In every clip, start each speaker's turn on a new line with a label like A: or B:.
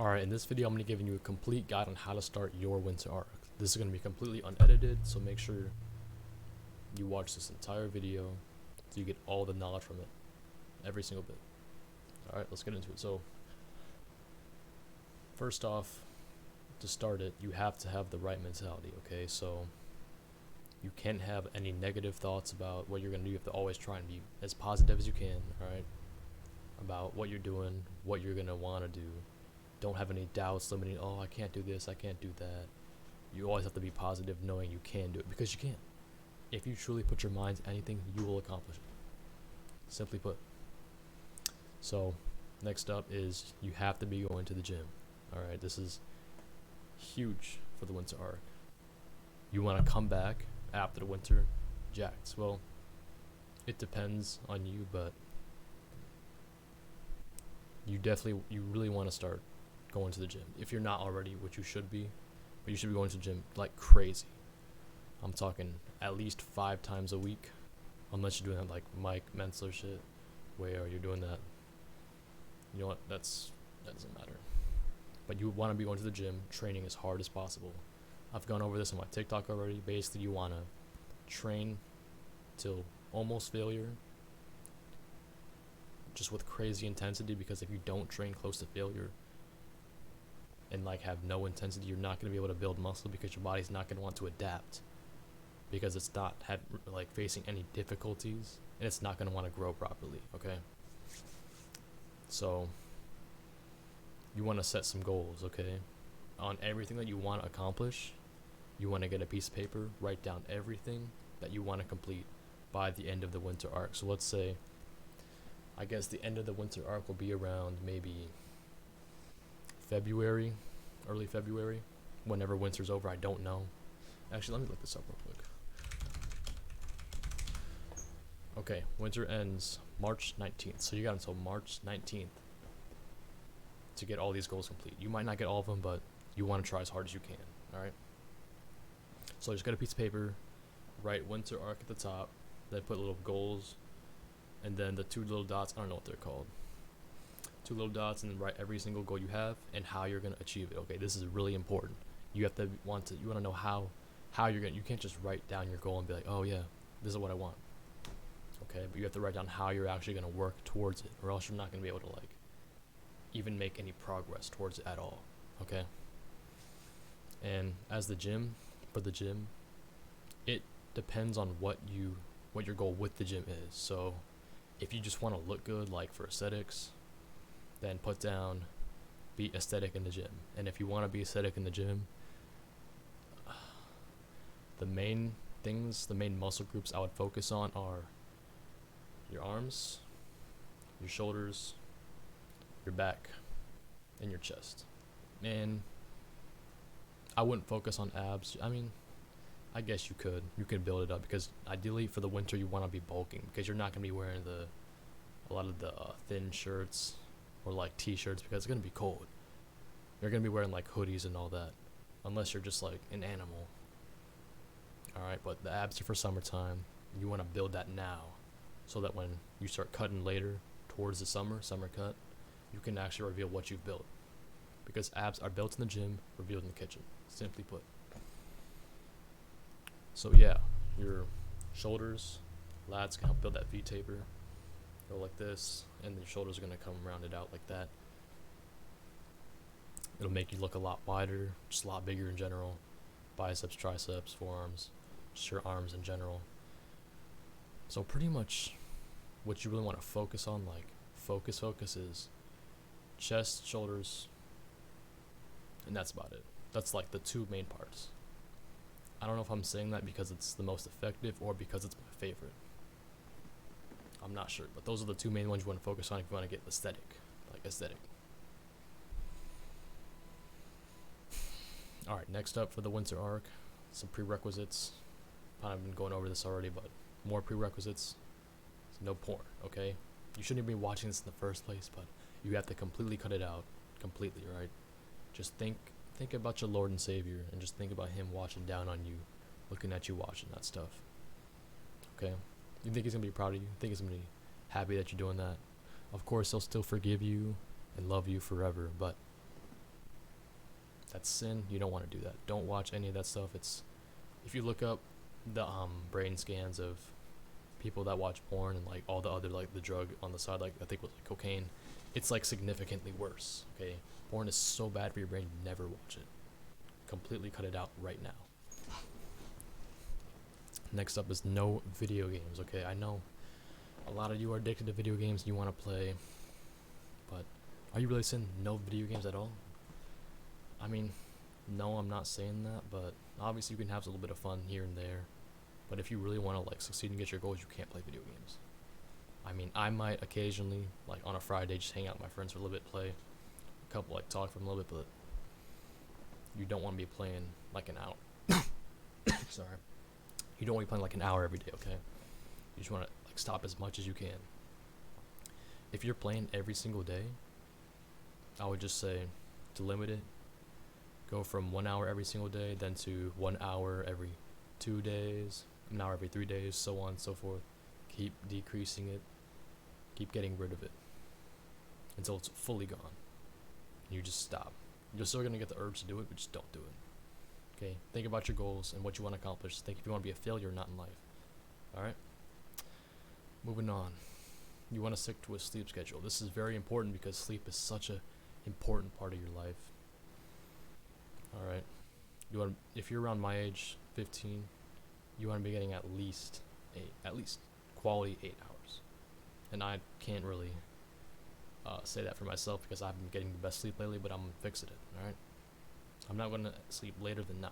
A: Alright, in this video I'm going to be giving you a complete guide on how to start your winter arc. This is going to be completely unedited, so make sure you watch this entire video so you get all the knowledge from it. Every single bit. Alright, let's get into it. So, first off, to start it, you have to have the right mentality, okay? So, you can't have any negative thoughts about what you're going to do. You have to always try and be as positive as you can, alright? About what you're doing, what you're going to want to do. Don't have any doubts limiting, oh, I can't do this, I can't do that. You always have to be positive knowing you can do it, because you can. If you truly put your mind to anything, you will accomplish it. Simply put. So, next up is you have to be going to the gym. Alright, this is huge for the winter arc. You want to come back after the winter jacked. Well, it depends on you, but you really want to start going to the gym. If you're not already, which you should be, but you should be going to the gym like crazy. I'm talking at least 5 times a week, unless you're doing that like Mike Mentzler shit, where you're doing that. You know what? That doesn't matter. But you want to be going to the gym, training as hard as possible. I've gone over this on my TikTok already. Basically, you want to train till almost failure, just with crazy intensity, because if you don't train close to failure and like have no intensity, you're not going to be able to build muscle, because your body's not going to want to adapt, because it's not facing any difficulties, and it's not going to want to grow properly. Okay, so you want to set some goals, okay, on everything that you want to accomplish. You want to get a piece of paper, write down everything that you want to complete by the end of the winter arc. So let's say, I guess the end of the winter arc will be around maybe February, early February, whenever winter's over. I don't know. Actually, let me look this up real quick. Okay, winter ends March 19th. So you got until March 19th to get all these goals complete. You might not get all of them, but you want to try as hard as you can. Alright? So just get a piece of paper, write winter arc at the top, then put little goals, and then the 2 little dots, I don't know what they're called. 2 little dots, and then write every single goal you have and how you're going to achieve it. Okay, this is really important. You want to know how you're going to, you can't just write down your goal and be like, oh yeah, this is what I want. Okay, but you have to write down how you're actually going to work towards it, or else you're not going to be able to like even make any progress towards it at all. Okay? And for the gym, it depends on what your goal with the gym is. So if you just want to look good, like for aesthetics, then put down be aesthetic in the gym. And if you want to be aesthetic in the gym, the main muscle groups I would focus on are your arms, your shoulders, your back, and your chest. And I wouldn't focus on abs. I mean, I guess you could build it up, because ideally for the winter you want to be bulking, because you're not going to be wearing a lot of the thin shirts or like t-shirts, because it's going to be cold. You're going to be wearing like hoodies and all that, unless you're just like an animal. Alright, but the abs are for summertime. You want to build that now, so that when you start cutting later towards the summer cut, you can actually reveal what you've built, because abs are built in the gym, revealed in the kitchen, simply put. So yeah, your shoulders, lats can help build that V taper. Go like this, and your shoulders are going to come rounded out like that. It'll make you look a lot wider, just a lot bigger in general. Biceps, triceps, forearms, just your arms in general. So pretty much what you really want to focus on, like focus is chest, shoulders, and that's about it. That's like the 2 main parts. I don't know if I'm saying that because it's the most effective or because it's my favorite. I'm not sure, but those are the 2 main ones you want to focus on if you want to get aesthetic. Alright, next up for the winter arc, some prerequisites. I've been going over this already, but more prerequisites. No porn, okay? You shouldn't even be watching this in the first place, but you have to completely cut it out. Completely, right? Just think about your Lord and Savior, and just think about him watching down on you, looking at you watching that stuff. Okay? You think he's going to be proud of you? You think he's going to be happy that you're doing that? Of course, he'll still forgive you and love you forever, but That's sin. You don't want to do that. Don't watch any of that stuff. It's if you look up the brain scans of people that watch porn and like all the other like the drug on the side, like I think was like cocaine, it's like significantly worse. Okay, porn is so bad for your brain. Never watch it. Completely cut it out right now. Next up is no video games. Okay, I know a lot of you are addicted to video games and you want to play, but are you really saying no video games at all? I mean, no, I'm not saying that, but obviously you can have a little bit of fun here and there. But if you really want to like succeed and get your goals, you can't play video games. I mean, I might occasionally, like on a Friday, just hang out with my friends for a little bit, play a couple, like talk for a little bit, but you don't want to be playing like an hour. Sorry. You don't want to be playing like an hour every day, okay? You just want to like stop as much as you can. If you're playing every single day, I would just say to limit it. Go from 1 hour every single day, then to 1 hour every 2 days, an hour every 3 days, so on and so forth. Keep decreasing it. Keep getting rid of it until it's fully gone. You just stop. You're still gonna get the urge to do it, but just don't do it. Okay, think about your goals and what you want to accomplish. Think if you want to be a failure or not in life. Alright? Moving on. You want to stick to a sleep schedule. This is very important because sleep is such a important part of your life. Alright. If you're around my age, 15, you want to be getting at least quality 8 hours. And I can't really say that for myself because I've been getting the best sleep lately, but I'm fixing it. Alright? I'm not going to sleep later than 9.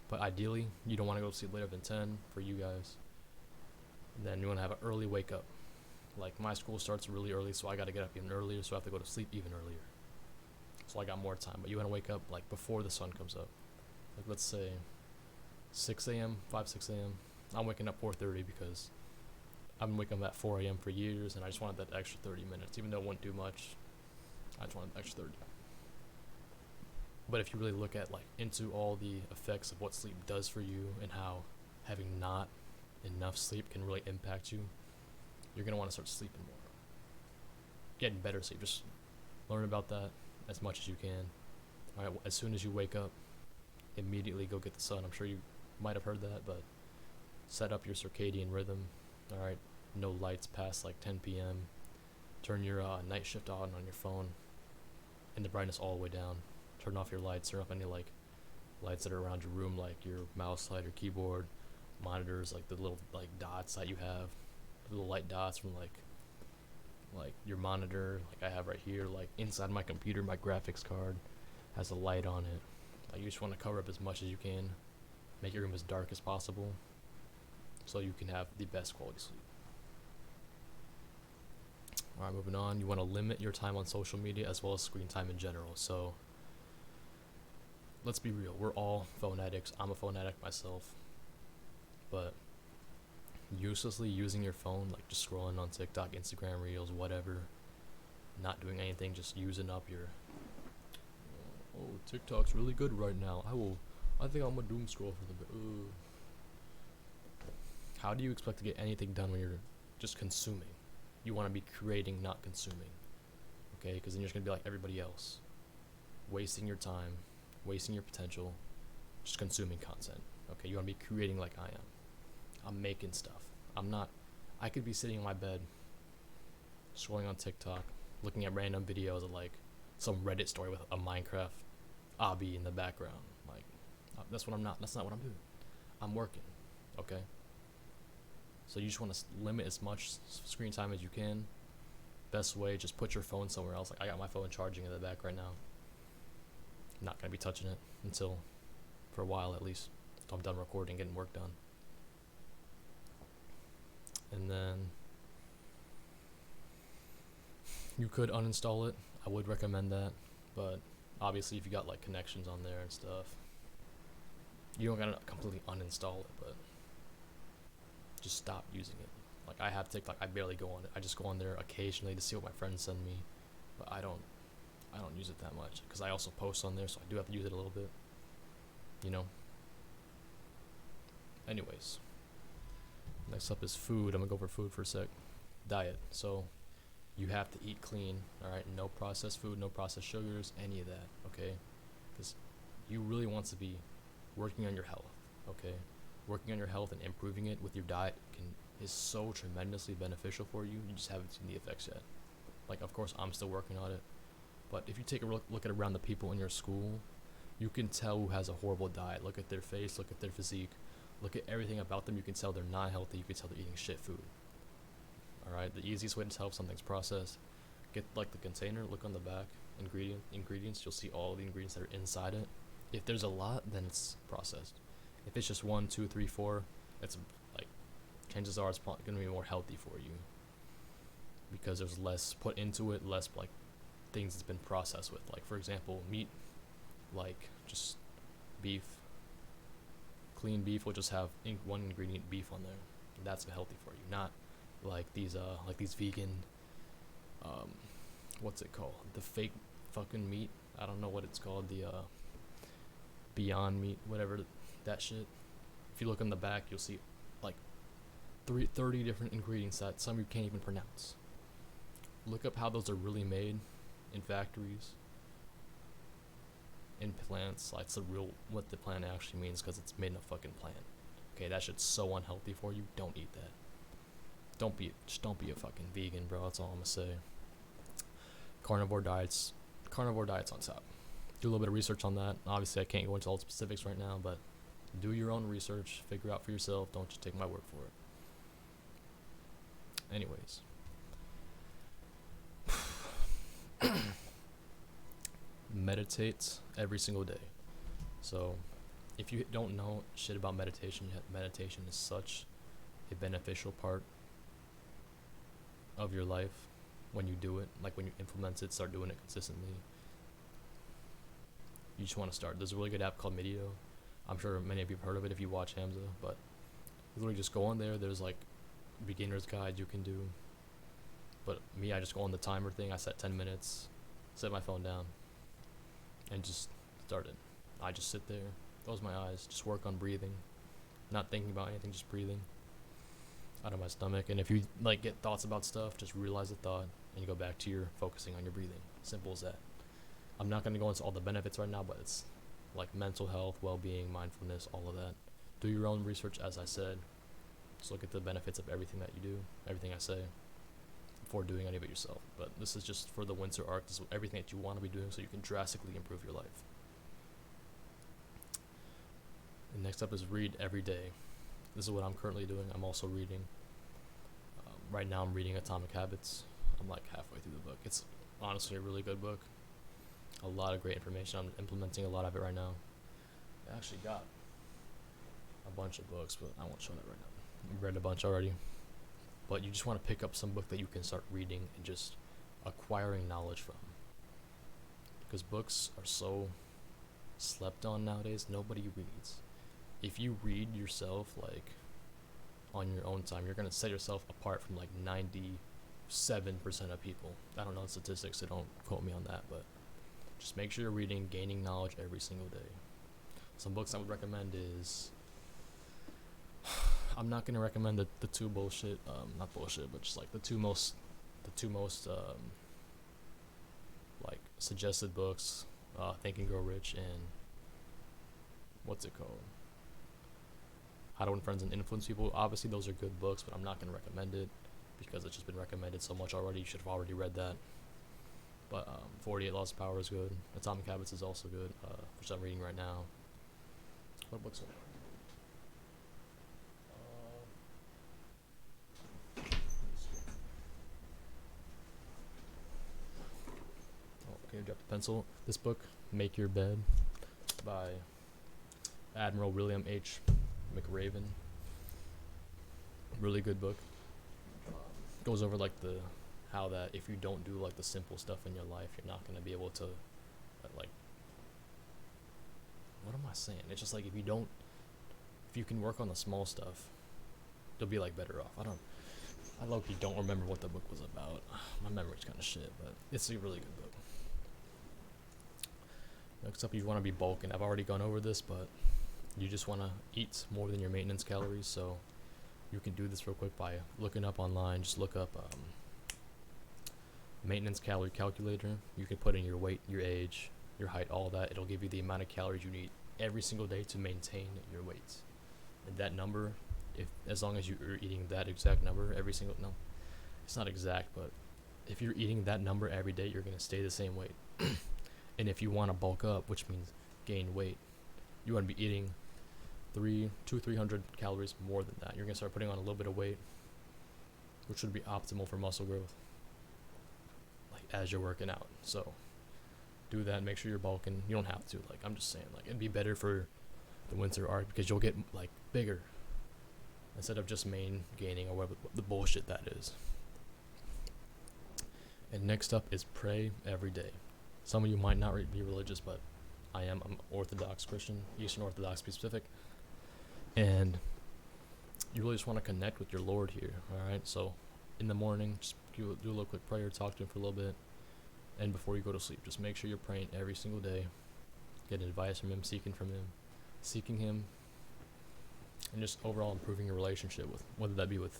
A: But ideally, you don't want to go to sleep later than 10 for you guys. And then you want to have an early wake up. Like my school starts really early, so I got to get up even earlier, so I have to go to sleep even earlier. So I got more time. But you want to wake up like before the sun comes up. Like let's say 6 a.m., 6 a.m. I'm waking up 4:30 because I've been waking up at 4 a.m. for years, and I just wanted that extra 30 minutes. Even though it wouldn't do much, I just wanted the extra 30. But if you really look at like into all the effects of what sleep does for you and how having not enough sleep can really impact you, you're going to want to start sleeping more. Getting better sleep. Just learn about that as much as you can. Alright, as soon as you wake up, immediately go get the sun. I'm sure you might have heard that, but set up your circadian rhythm. Alright, no lights past like 10 p.m. Turn your night shift on your phone and the brightness all the way down. Turn off your lights, turn off any like lights that are around your room, like your mouse light or keyboard, monitors, like the little like dots that you have, the little light dots from like your monitor, like I have right here, like inside my computer, my graphics card has a light on it. Like you just want to cover up as much as you can, make your room as dark as possible, so you can have the best quality sleep. Alright, moving on. You want to limit your time on social media as well as screen time in general. So let's be real, we're all phone addicts. I'm a phone addict myself. But uselessly using your phone, like just scrolling on TikTok, Instagram Reels, whatever, not doing anything, just using up your TikTok's really good right now. I think I'm gonna doom scroll for the bit. How do you expect to get anything done when you're just consuming? You want to be creating, not consuming. Okay, because then you're just gonna be like everybody else, wasting your time, wasting your potential, just consuming content. Okay, you want to be creating like I am. I'm making stuff. I could be sitting in my bed, scrolling on TikTok, looking at random videos of like some Reddit story with a Minecraft obby in the background. Like, that's not what I'm doing. I'm working, okay? So you just want to limit as much screen time as you can. Best way, just put your phone somewhere else. Like I got my phone charging in the back right now. Not gonna be touching it until, for a while at least, until I'm done recording, getting work done. And then you could uninstall it. I would recommend that, but obviously if you got like connections on there and stuff, you don't gotta completely uninstall it, but just stop using it. Like I have TikTok, I barely go on it. I just go on there occasionally to see what my friends send me, but I don't use it that much because I also post on there, so I do have to use it a little bit, you know. Anyways, next up is food. I'm gonna go over food for a sec. Diet. So you have to eat clean. All right, no processed food, no processed sugars, any of that. Okay, because you really want to be working on your health. Okay, working on your health and improving it with your diet is so tremendously beneficial for you. You just haven't seen the effects yet. Like, of course, I'm still working on it, but if you take a look at around the people in your school, you can tell who has a horrible diet. Look at their face, look at their physique, look at everything about them. You can tell they're not healthy. You can tell they're eating shit food. All right, the easiest way to tell if something's processed, get like the container, look on the back, ingredients. You'll see all the ingredients that are inside it. If there's a lot, then it's processed. If it's just 1, 2, 3, 4, it's like, chances are it's gonna be more healthy for you, because there's less put into it, less like things it's been processed with. Like, for example, meat, like just beef, clean beef will just have one ingredient, beef, on there. And that's healthy for you, not like these vegan, what's it called, the fake fucking meat, I don't know what it's called, the Beyond Meat, whatever that shit. If you look on the back, you'll see like 30 different ingredients that some you can't even pronounce. Look up how those are really made in factories, in plants. Like, it's the real what the plant actually means, because it's made in a fucking plant. Okay, that shit's so unhealthy for you. Don't eat that. Don't be a fucking vegan, bro. That's all I'm gonna say. Carnivore diets on top. Do a little bit of research on that. Obviously, I can't go into all the specifics right now, but do your own research. Figure out for yourself. Don't just take my word for it. Anyways. Meditate every single day. So, if you don't know shit about meditation yet, meditation is such a beneficial part of your life when you do it. Like, when you implement it, start doing it consistently. You just want to start. There's a really good app called Medio. I'm sure many of you have heard of it if you watch Hamza, but you literally just go on there. There's like beginner's guide you can do. But me, I just go on the timer thing. I set 10 minutes, set my phone down, and just started. I just sit there, close my eyes, just work on breathing, not thinking about anything, just breathing out of my stomach. And if you like get thoughts about stuff, just realize the thought and you go back to your focusing on your breathing. Simple as that. I'm not going to go into all the benefits right now, but it's like mental health, well-being, mindfulness, all of that. Do your own research, as I said. Just look at the benefits of everything that you do, everything I say, before doing any of it yourself. But this is just for the winter arc. This is everything that you want to be doing so you can drastically improve your life. And next up is read every day. This is what I'm currently doing. I'm also reading. Right now I'm reading Atomic Habits. I'm like halfway through the book. It's honestly a really good book. A lot of great information. I'm implementing a lot of it right now. I actually got a bunch of books, but I won't show that right now. I've read a bunch already. But you just want to pick up some book that you can start reading and just acquiring knowledge from. Because books are so slept on nowadays. Nobody reads. If you read yourself, like, on your own time, you're going to set yourself apart from like 97% of people. I don't know the statistics, so don't quote me on that, but just make sure you're reading, gaining knowledge every single day. Some books I would recommend is, I'm not going to recommend the two bullshit, not bullshit, but just like the two most like suggested books, Think and Grow Rich and what's it called? How to Win Friends and Influence People. Obviously those are good books, but I'm not going to recommend it because it's just been recommended so much already. You should have already read that. But 48 Laws of Power is good. Atomic Habits is also good, which I'm reading right now. What books are there? Okay, drop the pencil. This book, Make Your Bed, by Admiral William H. McRaven. Really good book. Goes over like how that if you don't do like the simple stuff in your life, you're not gonna be able to like. What am I saying? It's just like if you can work on the small stuff, you'll be like better off. I low-key don't remember what the book was about. My memory's kind of shit, but it's a really good book. Next up, you want to be bulking. I've already gone over this, but you just want to eat more than your maintenance calories, so you can do this real quick by looking up online. Just look up maintenance calorie calculator. You can put in your weight, your age, your height, all that. It'll give you the amount of calories you need every single day to maintain your weight. And that number, if as long as you're eating that exact number every single no, it's not exact, but if you're eating that number every day, you're gonna stay the same weight. And if you want to bulk up, which means gain weight, you want to be eating 300 calories more than that. You're gonna start putting on a little bit of weight, which would be optimal for muscle growth, like as you're working out. So do that. Make sure you're bulking. You don't have to. Like, I'm just saying, like, it'd be better for the winter arc because you'll get like bigger instead of just gaining or whatever the bullshit that is. And next up is pray every day. Some of you might not be religious, but I'm Orthodox Christian, Eastern Orthodox to be specific. And you really just want to connect with your Lord here, alright? So in the morning, just do a little quick prayer, talk to him for a little bit. And before you go to sleep, just make sure you're praying every single day. Getting advice from him, seeking him, and just overall improving your relationship with, whether that be with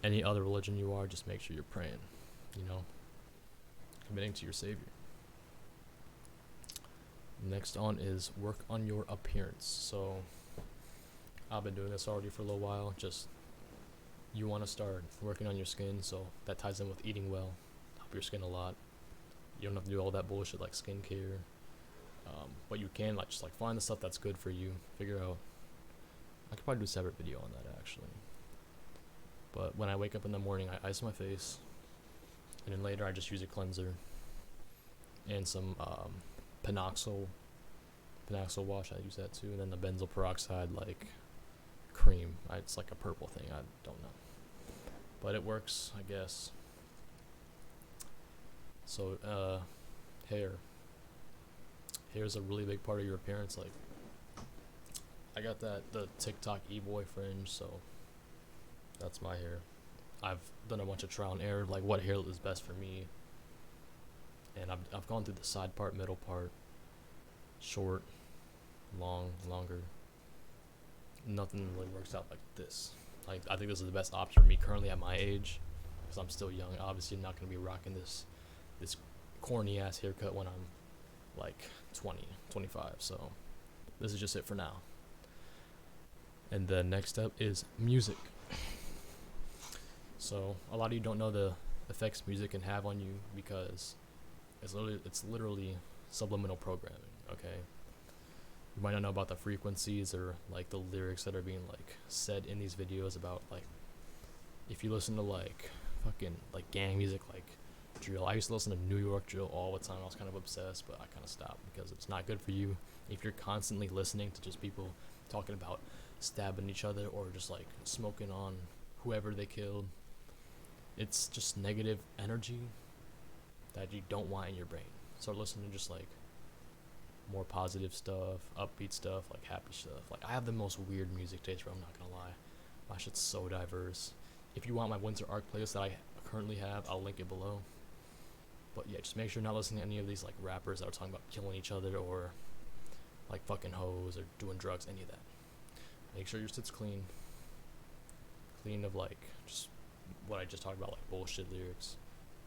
A: any other religion you are, just make sure you're praying, committing to your Savior. Next on is work on your appearance. So I've been doing this already for a little while. Just you want to start working on your skin, so that ties in with eating well. Help your skin a lot. You don't have to do all that bullshit like skincare, but you can just find the stuff that's good for you. Figure out. I could probably do a separate video on that actually. But when I wake up in the morning, I ice my face, and then later I just use a cleanser and some panoxyl wash. I use that too, and then the benzoyl peroxide cream. It's like a purple thing. I don't know, but it works, I guess. So hair's a really big part of your appearance. Like, I got the TikTok e-boy fringe, so that's my hair. I've done a bunch of trial and error, like what hair is best for me, and I've gone through the side part, middle part, short, long, longer. Nothing really works out like this. Like, I think this is the best option for me currently at my age, because I'm still young. Obviously, I'm not gonna be rocking this corny ass haircut when I'm 20, 25. So this is just it for now. And the next step is music. So a lot of you don't know the effects music can have on you, because it's literally subliminal programming. Okay, you might not know about the frequencies or the lyrics that are being said in these videos about if you listen to fucking gang music, drill. I used to listen to New York drill all the time. I was kind of obsessed, but I kind of stopped because it's not good for you. If you're constantly listening to just people talking about stabbing each other or just smoking on whoever they killed, it's just negative energy that you don't want in your brain. Start listening to just more positive stuff, upbeat stuff, happy stuff. I have the most weird music taste, bro. I'm not gonna lie. My shit's so diverse. If you want my Winter Arc playlist that I currently have, I'll link it below. But yeah, just make sure you're not listening to any of these rappers that are talking about killing each other or fucking hoes or doing drugs, any of that. Make sure your shit's clean of just what I just talked about, bullshit lyrics,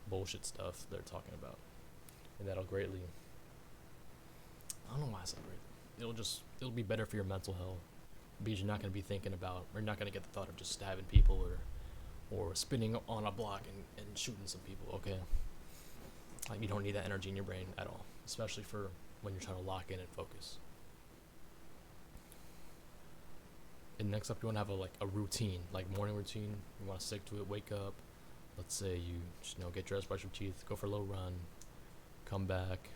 A: bullshit stuff they're talking about, and that'll greatly, I don't know why I said greatly, it'll be better for your mental health, because you're not going to be thinking about, or you're not going to get the thought of just stabbing people or spinning on a block and shooting some people. Okay, you don't need that energy in your brain at all, especially for when you're trying to lock in and focus. And next up, you want to have a routine, morning routine. You want to stick to it. Wake up. Let's say you just get dressed, brush your teeth, go for a little run, come back,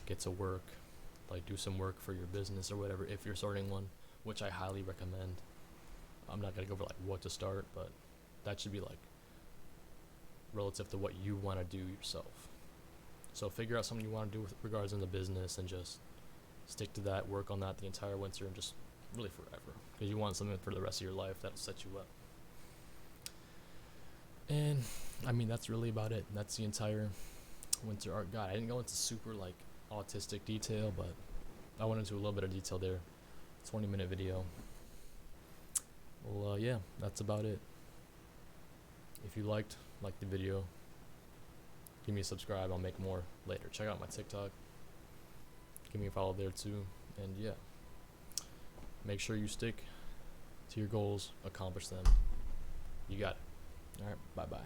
A: get to work, do some work for your business or whatever if you're starting one, which I highly recommend. I'm not gonna go over what to start, but that should be relative to what you want to do yourself. So figure out something you want to do with regards in the business and just stick to that. Work on that the entire winter and just really forever, because you want something for the rest of your life that'll set you up. And I mean, that's really about it. That's the entire Winter Arc guide. I didn't go into super autistic detail, but I went into a little bit of detail there. 20-minute video. Well, yeah, that's about it. If you liked the video, give me a subscribe. I'll make more later. Check out my TikTok. Give me a follow there too. And yeah, make sure you stick to your goals, accomplish them. You got it. All right, bye bye.